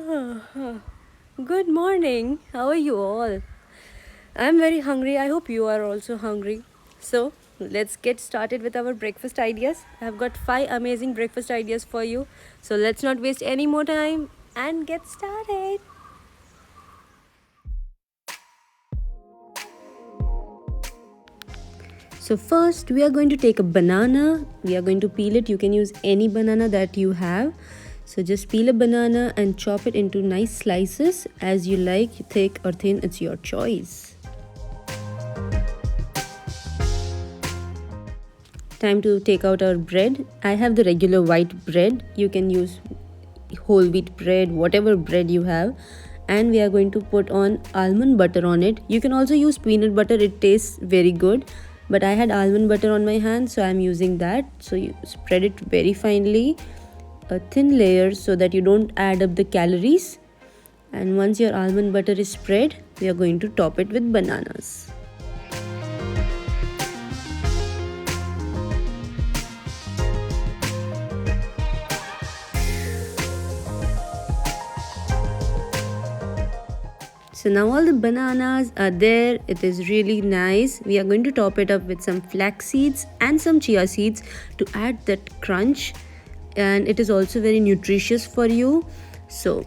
Good morning. How are you all? I'm very hungry. I hope you are also hungry. So, let's get started with our breakfast ideas. I've got 5 amazing breakfast ideas for you. So, let's not waste any more time and get started. So, first, we are going to take a banana. We are going to peel it. You can use any banana that you have. So, just peel a banana and chop it into nice slices as you like, thick or thin, it's your choice. Time to take out our bread. I have the regular white bread. You can use whole wheat bread, whatever bread you have. And we are going to put on almond butter on it. You can also use peanut butter, it tastes very good. But I had almond butter on my hand, so I'm using that. So you spread it very finely, a thin layer so that you don't add up the calories. And once your almond butter is spread, we are going to top it with bananas. So now all the bananas are there. It is really nice. We are going to top it up with some flax seeds and some chia seeds to add that crunch. And it is also very nutritious for you. So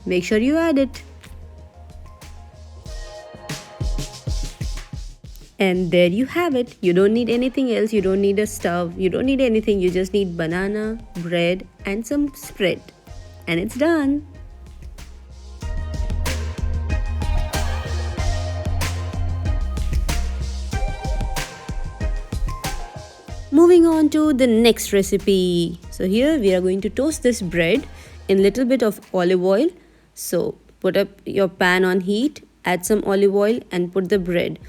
make sure you add it. And there you have it. You don't need anything else. You don't need a stove. You don't need anything. You just need banana, bread, and some spread. And it's done. Moving on to the next recipe. So here we are going to toast this bread in little bit of olive oil. So put up your pan on heat, add some olive oil and put the bread.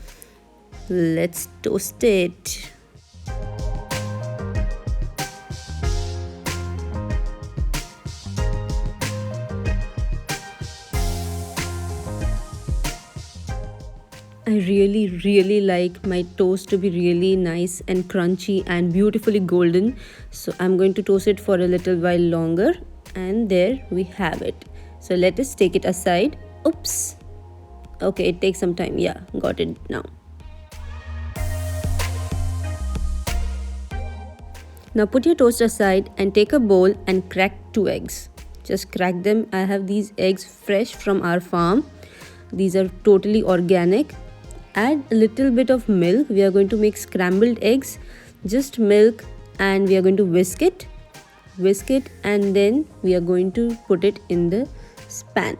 Let's toast it. I really like my toast to be really nice and crunchy and beautifully golden. So I'm going to toast it for a little while longer, and there we have it. So let us take it aside. Oops. Okay, it takes some time. Yeah, got it now. Now put your toast aside and take a bowl and crack 2 eggs. Just crack them. I have these eggs fresh from our farm. These are totally organic. Add a little bit of milk. We are going to make scrambled eggs. Just milk, and we are going to whisk it, and then we are going to put it in the pan.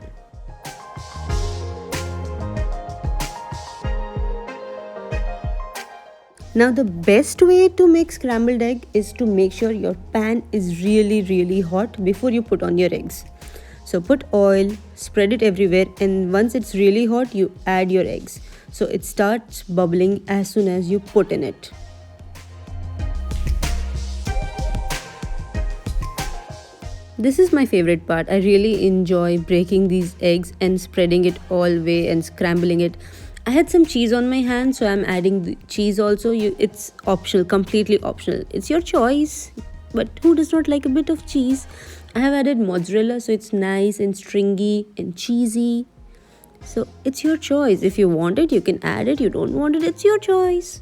Now the best way to make scrambled egg is to make sure your pan is really hot before you put on your eggs. So put oil, spread it everywhere, and once it's really hot, you add your eggs. So it starts bubbling as soon as you put in it. This is my favorite part. I really enjoy breaking these eggs and spreading it all way and scrambling it. I had some cheese on my hand, so I'm adding the cheese also. It's optional, completely optional. It's your choice. But who does not like a bit of cheese? I have added mozzarella, so it's nice and stringy and cheesy. So it's your choice. If you want it, you can add it. You don't want it, it's your choice.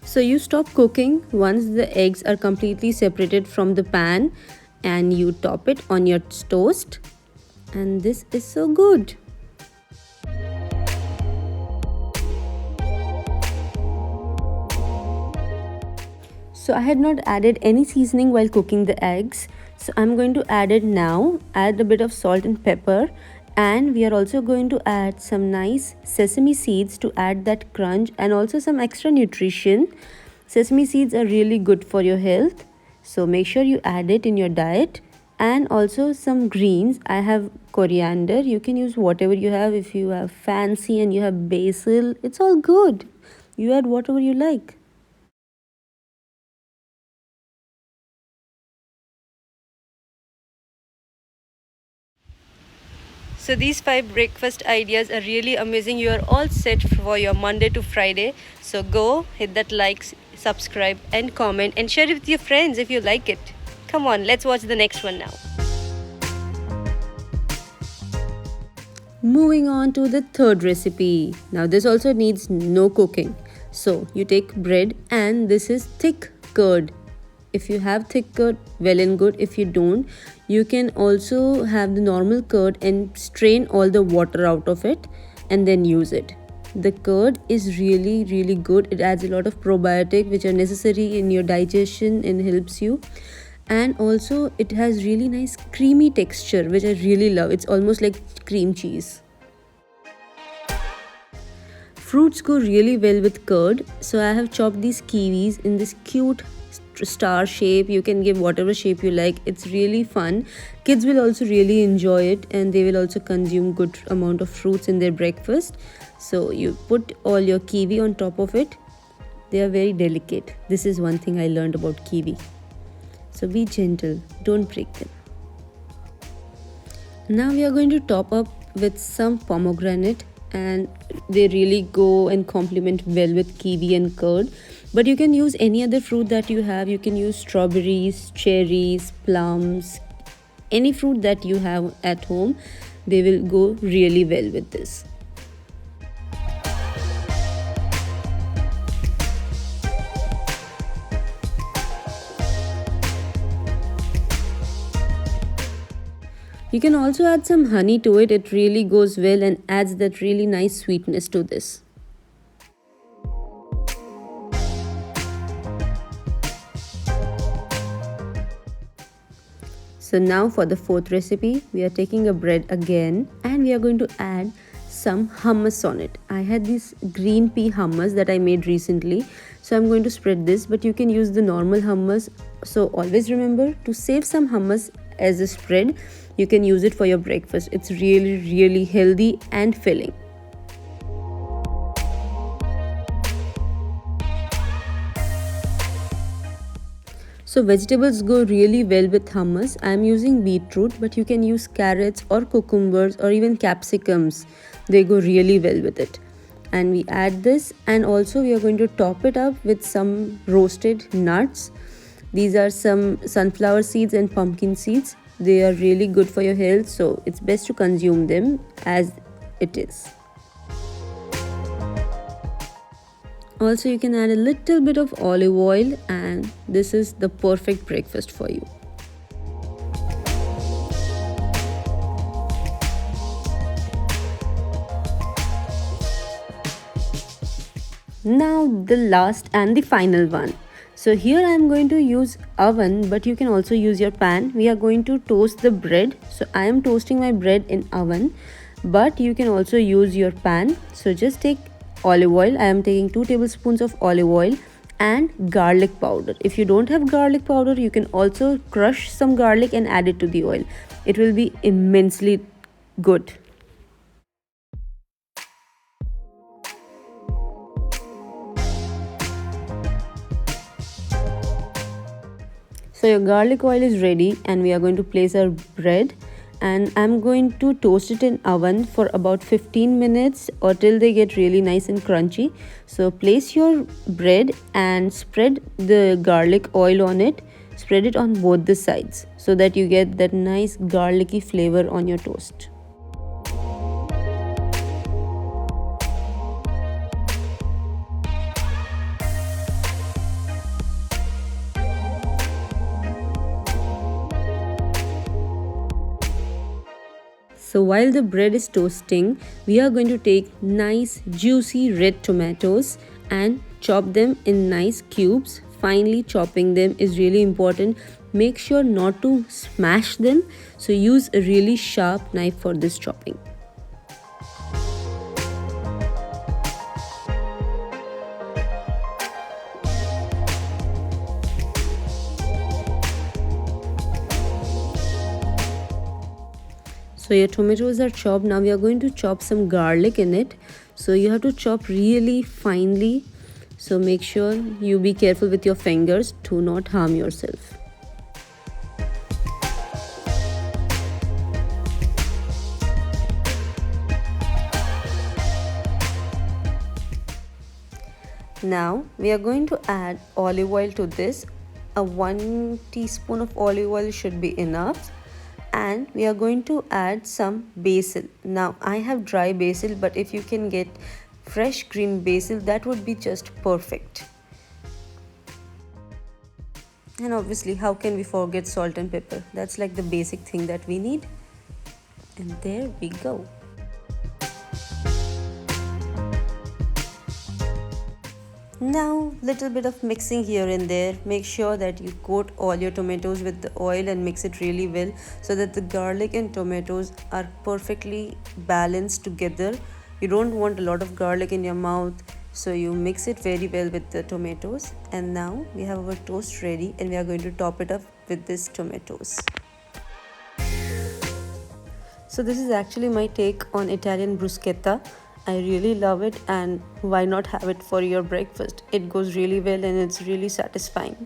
So you stop cooking once the eggs are completely separated from the pan, and you top it on your toast. And this is so good. So I had not added any seasoning while cooking the eggs. So I'm going to add it now. Add a bit of salt and pepper. And we are also going to add some nice sesame seeds to add that crunch and also some extra nutrition. Sesame seeds are really good for your health. So make sure you add it in your diet. And also some greens. I have coriander. You can use whatever you have. If you have fancy and you have basil, it's all good. You add whatever you like. So these 5 breakfast ideas are really amazing. You are all set for your Monday to Friday. So go hit that like, subscribe, and comment, and share it with your friends if you like it. Come on, let's watch the next one now. Moving on to the third recipe. Now this also needs no cooking. So you take bread, and this is thick curd. If you have thick curd, well and good. If you don't, you can also have the normal curd and strain all the water out of it and then use it. The curd is really good. It adds a lot of probiotic which are necessary in your digestion and helps you. And also it has really nice creamy texture which I really love. It's almost like cream cheese. Fruits go really well with curd, so I have chopped these kiwis in this cute star shape. You can give whatever shape you like. It's really fun. Kids will also really enjoy it, and they will also consume good amount of fruits in their breakfast. So you put all your kiwi on top of it. They are very delicate. This is one thing I learned about kiwi. So be gentle, don't break them. Now we are going to top up with some pomegranate, and they really go and complement well with kiwi and curd. But you can use any other fruit that you have. You can use strawberries, cherries, plums, any fruit that you have at home. They will go really well with this. You can also add some honey to it. It really goes well and adds that really nice sweetness to this. So now for the fourth recipe, we are taking a bread again, and we are going to add some hummus on it. I had this green pea hummus that I made recently, so I'm going to spread this, but you can use the normal hummus. So always remember to save some hummus as a spread. You can use it for your breakfast. It's really healthy and filling. So vegetables go really well with hummus. I am using beetroot, but you can use carrots or cucumbers or even capsicums. They go really well with it. And we add this, and also we are going to top it up with some roasted nuts. These are some sunflower seeds and pumpkin seeds. They are really good for your health, so it's best to consume them as it is. Also, you can add a little bit of olive oil, and this is the perfect breakfast for you. Now the last and the final one. So here I am going to use oven, but you can also use your pan. We are going to toast the bread. So I am toasting my bread in oven, but you can also use your pan. So just take olive oil. I am taking 2 tablespoons of olive oil and garlic powder. If you don't have garlic powder, you can also crush some garlic and add it to the oil. It will be immensely good. So your garlic oil is ready, and we are going to place our bread, and I'm going to toast it in oven for about 15 minutes or till they get really nice and crunchy. So place your bread and spread the garlic oil on it. Spread it on both the sides so that you get that nice garlicky flavor on your toast. So while the bread is toasting, we are going to take nice juicy red tomatoes and chop them in nice cubes. Finely chopping them is really important. Make sure not to smash them. So use a really sharp knife for this chopping. So your tomatoes are chopped. Now we are going to chop some garlic in it. So you have to chop really finely. So make sure you be careful with your fingers to not harm yourself. Now we are going to add olive oil to this. A 1 teaspoon of olive oil should be enough. And we are going to add some basil. Now I have dry basil, but if you can get fresh green basil, that would be just perfect. And obviously, how can we forget salt and pepper? That's like the basic thing that we need. And there we go. Now, little bit of mixing here and there. Make sure that you coat all your tomatoes with the oil and mix it really well so that the garlic and tomatoes are perfectly balanced together. You don't want a lot of garlic in your mouth, so you mix it very well with the tomatoes. And now we have our toast ready, and we are going to top it up with this tomatoes. So this is actually my take on Italian bruschetta. I really love it, and why not have it for your breakfast? It goes really well and it's really satisfying.